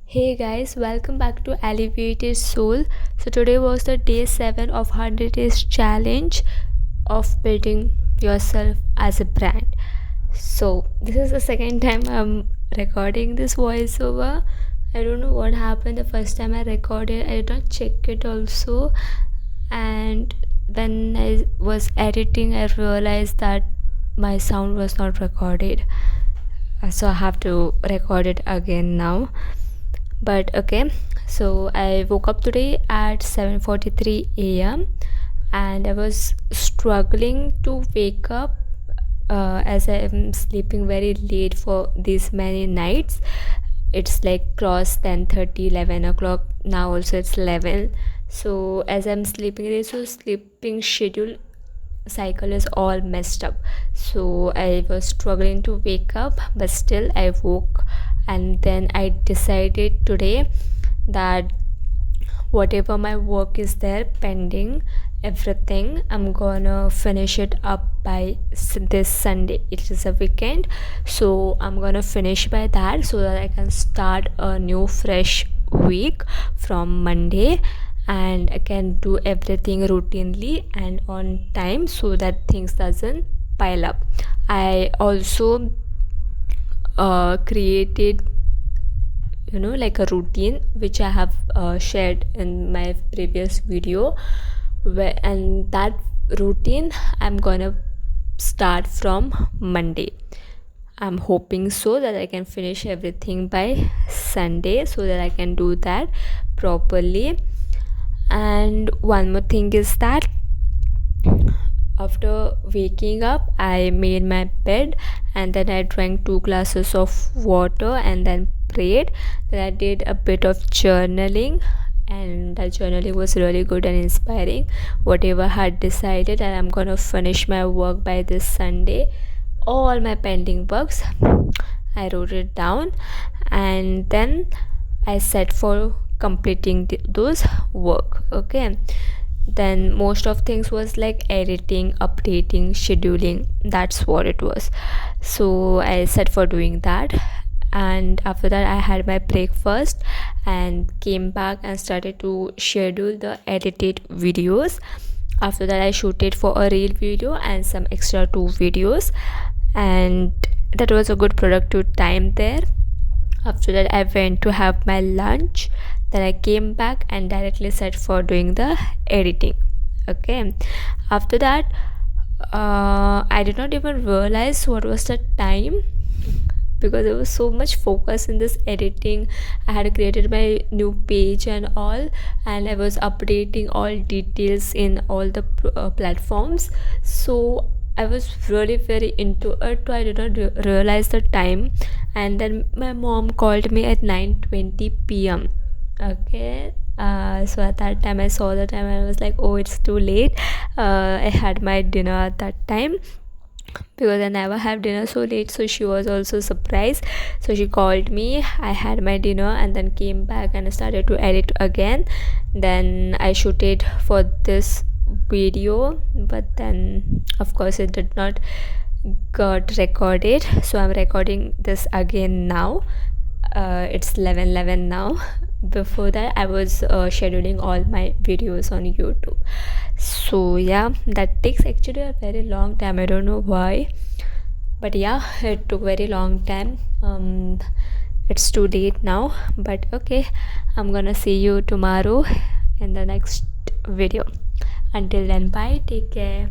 Hey guys, welcome back to Alleviated Soul. So today was the day 7 of 100 days challenge of building yourself as a brand. So this is the second time I'm recording this voiceover. I don't know what happened the first time I recorded. I did not check it also, and when I was editing I realized that my sound was not recorded. So I have to record it again now. But okay, so I woke up today at 7:43 a.m. and I was struggling to wake up as I am sleeping very late for these many nights. It's like cross 10:30, 11 o'clock. Now also it's 11. So as I'm sleeping late, so sleeping schedule cycle is all messed up. So I was struggling to wake up, but still I woke, and then I decided today that whatever my work is there pending, everything, I'm gonna finish it up by this Sunday. It is a weekend, so I'm gonna finish by that so that I can start a new fresh week from Monday, and I can do everything routinely and on time so that things doesn't pile up. I also created like a routine which I have shared in my previous video, and that routine I'm gonna start from Monday. I'm hoping so that I can finish everything by Sunday so that I can do that properly. And one more thing is that after waking up I made my bed, and then I drank 2 glasses of water and then prayed. Then I did a bit of journaling, and that journaling was really good and inspiring. Whatever I had decided, and I'm gonna finish my work by this Sunday, all my pending works, I wrote it down, and then I set for completing those work. Okay, then most of things was like editing, updating, scheduling. That's what it was. So I set for doing that, and after that I had my breakfast and came back and started to schedule the edited videos. After that I shooted for a reel video and some extra 2 videos, and that was a good productive time there. After that I went to have my lunch, then I came back and directly set for doing the editing. Okay, after that I did not even realize what was the time, because there was so much focus in this editing. I had created my new page and all, and I was updating all details in all the platforms. So I was really very into it, so I did not realize the time. And then my mom called me at 9:20 p.m. Okay, so at that time I saw the time and I was like, oh, it's too late. I had my dinner at that time because I never have dinner so late, so she was also surprised. So she called me, I had my dinner, and then came back and I started to edit again. Then I shooted for this video, but then of course it did not got recorded, so I'm recording this again now. It's 11:11 now. Before that I was scheduling all my videos on YouTube. So yeah, that takes actually a very long time. I don't know why, but yeah, it took very long time. It's too late now, but okay, I'm gonna see you tomorrow in the next video. Until then, bye, take care.